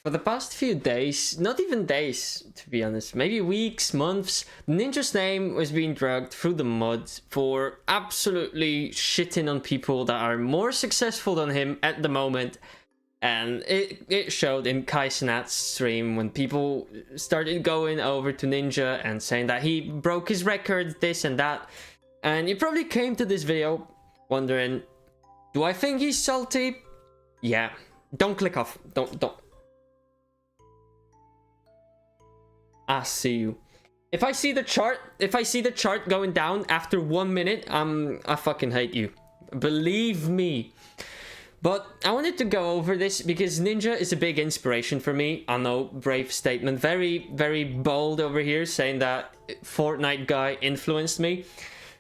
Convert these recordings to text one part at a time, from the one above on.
For the past few days, not even days to be honest, maybe weeks, months, Ninja's name was being dragged through the mud for absolutely shitting on people that are more successful than him at the moment. And it showed in Kaisenat's stream when people started going over to Ninja and saying that he broke his record, this and that. And you probably came to this video wondering, do I think he's salty? Yeah. Don't click off. Don't. I see you. If I see the chart going down after 1 minute, I fucking hate you. Believe me. But I wanted to go over this because Ninja is a big inspiration for me. I know, brave statement. Very, very bold over here saying that Fortnite guy influenced me.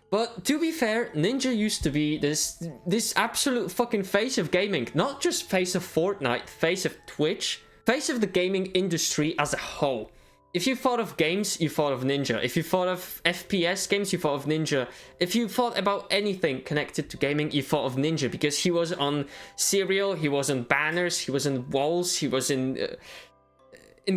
But to be fair, Ninja used to be this absolute fucking face of gaming. Not just face of Fortnite, face of Twitch, face of the gaming industry as a whole. If you thought of games, you thought of Ninja. If you thought of FPS games, you thought of Ninja. If you thought about anything connected to gaming, you thought of Ninja. Because he was on Serial, he was on banners, he was in walls, he was in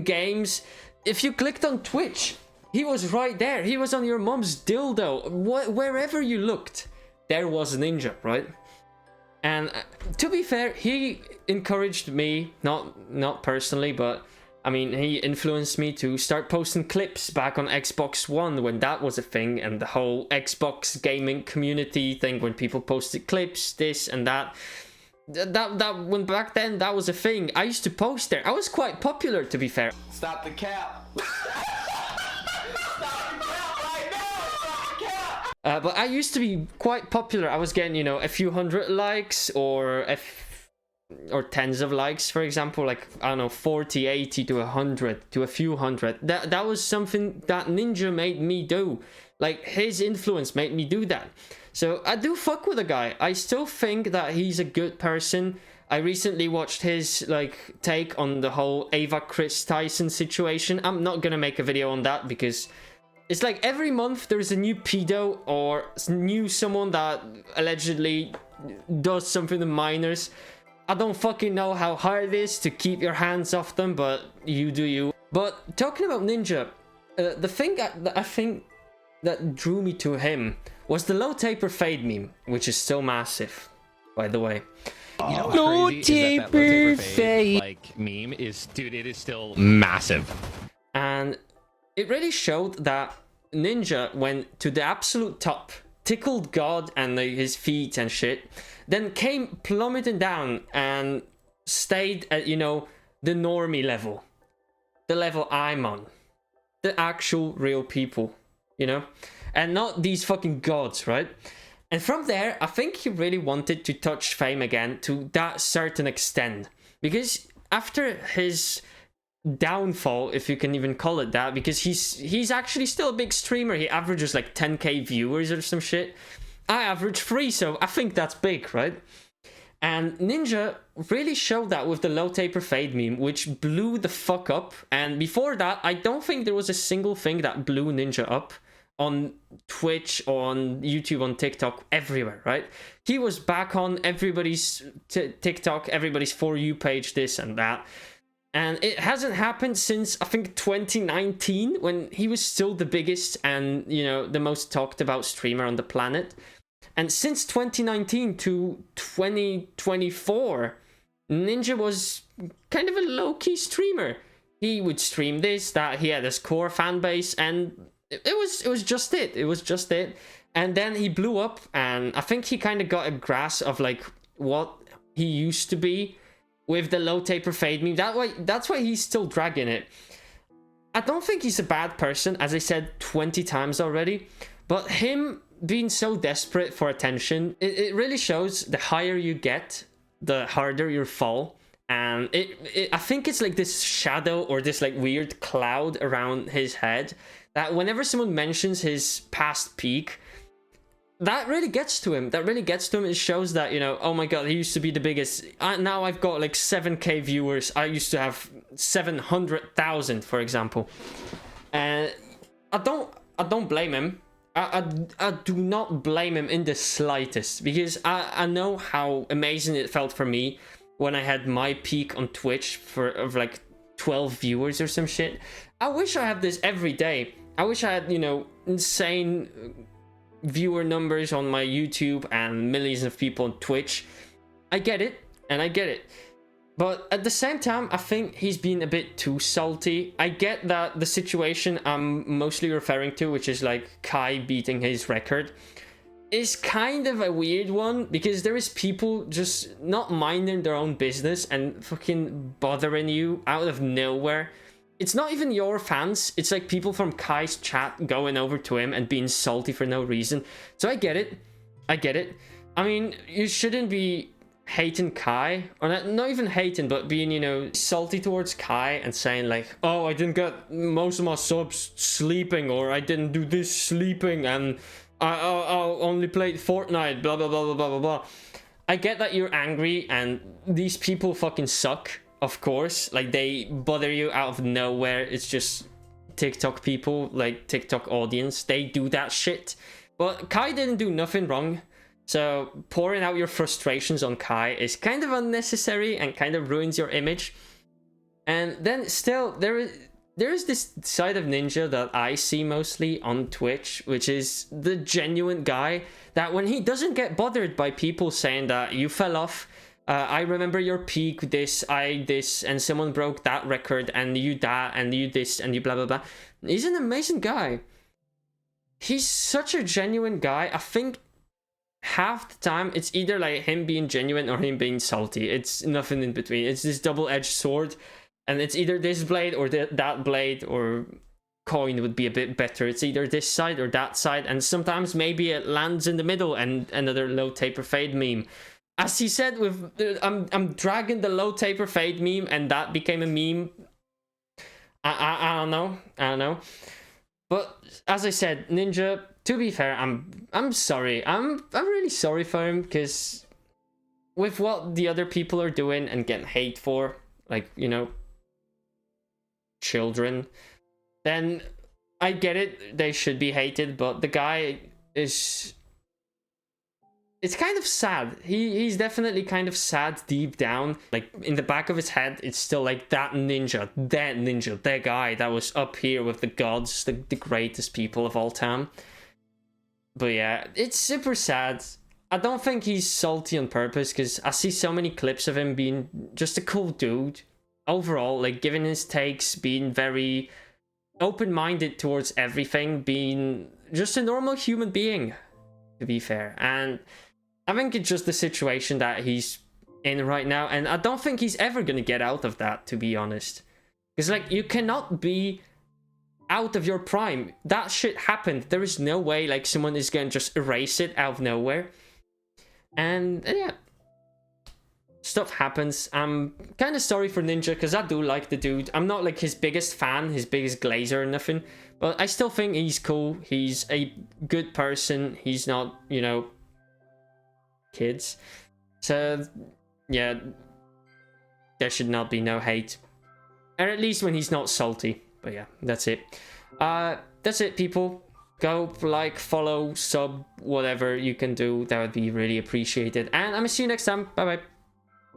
games. If you clicked on Twitch, he was right there. He was on your mom's dildo. Wherever you looked, there was Ninja, right? And to be fair, he encouraged me, not personally, but I mean, he influenced me to start posting clips back on Xbox One when that was a thing, and the whole Xbox gaming community thing when people posted clips, this and that. That when back then that was a thing. I used to post there. I was quite popular, to be fair. Stop the cap. But I used to be quite popular. I was getting, a few hundred likes or tens of likes, for example, like, I don't know, 40, 80 to 100 to a few hundred. That was something that Ninja made me do. Like, his influence made me do that. So I do fuck with the guy. I still think that he's a good person. I recently watched his take on the whole Ava Chris Tyson situation. I'm not gonna make a video on that because it's like every month there's a new pedo or someone that allegedly does something to minors. I don't fucking know how hard it is to keep your hands off them, but you do you. But talking about Ninja, the thing that I think that drew me to him was the low taper fade meme, which is still massive, by the way. You know low taper fade meme is, dude, it is still massive. And it really showed that Ninja went to the absolute top, tickled God and his feet and shit, then came plummeting down and stayed at, the normie level. The level I'm on. The actual real people, And not these fucking gods, right? And from there, I think he really wanted to touch fame again to that certain extent. Because after his downfall, if you can even call it that, because he's actually still a big streamer. He averages like 10k viewers or some shit. I average 3, so I think that's big, right? And Ninja really showed that with the low taper fade meme, which blew the fuck up. And before that, I don't think there was a single thing that blew Ninja up on Twitch, on YouTube, on TikTok, everywhere, right? He was back on everybody's TikTok, everybody's For You page, this and that. And it hasn't happened since, I think, 2019, when he was still the biggest and, the most talked about streamer on the planet. And since 2019 to 2024, Ninja was kind of a low-key streamer. He would stream this, that, he had his core fan base, and it was just it. It was just it. And then he blew up, and I think he kind of got a grasp of, what he used to be with the low taper fade meme. That's why he's still dragging it. I don't think he's a bad person, as I said 20 times already, but him being so desperate for attention, it really shows the higher you get, the harder you fall. And I think it's like this shadow or this weird cloud around his head that whenever someone mentions his past peak, that really gets to him. It shows that, oh my god, he used to be the biggest. Now I've got 7k viewers. I used to have 700,000, for example. And I don't blame him. I do not blame him in the slightest, because I know how amazing it felt for me when I had my peak on Twitch of 12 viewers or some shit. I wish I had this every day. I wish I had, you know, insane viewer numbers on my YouTube and millions of people on Twitch. I get it, and I get it. But at the same time, I think he's been a bit too salty. I get that the situation I'm mostly referring to, which is like Kai beating his record, is kind of a weird one, because there is people just not minding their own business and fucking bothering you out of nowhere. It's not even your fans, it's like people from Kai's chat going over to him and being salty for no reason. So I get it. I get it. I mean, you shouldn't be hating Kai, or not even hating, but being, you know, salty towards Kai and saying like, oh, I didn't get most of my subs sleeping, or I didn't do this sleeping, and I only played Fortnite, blah blah blah blah blah blah blah. I get that you're angry, and these people fucking suck, of course. Like, they bother you out of nowhere. It's just TikTok people, like TikTok audience, they do that shit. But Kai didn't do nothing wrong. So pouring out your frustrations on Kai is kind of unnecessary and kind of ruins your image. And then still, there is this side of Ninja that I see mostly on Twitch, which is the genuine guy that when he doesn't get bothered by people saying that you fell off, I remember your peak, this, and someone broke that record, and you that, and you this, and you blah blah blah. He's an amazing guy. He's such a genuine guy. I think half the time it's either like him being genuine or him being salty. It's nothing in between. It's this double-edged sword, and it's either this blade or that blade, or coin would be a bit better. It's either this side or that side, and sometimes maybe it lands in the middle, and another low taper fade meme. As he said, with I'm dragging the low taper fade meme, and that became a meme. I don't know. But as I said, Ninja, to be fair, I'm sorry. I'm really sorry for him, because with what the other people are doing and getting hate for, like, you know, children, then I get it. They should be hated, but the guy is... It's kind of sad. He's definitely kind of sad deep down. Like, in the back of his head, it's still like that ninja, that guy that was up here with the gods, the greatest people of all time. But yeah, it's super sad. I don't think he's salty on purpose, because I see so many clips of him being just a cool dude. Overall, like, giving his takes, being very open-minded towards everything, being just a normal human being, to be fair. And I think it's just the situation that he's in right now, and I don't think he's ever gonna get out of that, to be honest. Because, like, you cannot be out of your prime. That shit happened. There is no way, like, someone is gonna just erase it out of nowhere. And yeah, stuff happens. I'm kind of sorry for Ninja, because I do like the dude. I'm not like his biggest fan, his biggest glazer or nothing, but I still think he's cool. He's a good person. He's not, you know, kids. So yeah, there should not be no hate, or at least when he's not salty. But yeah, that's it. That's it, people. Go like, follow, sub, whatever you can do. That would be really appreciated, and I'm gonna see you next time. Bye bye.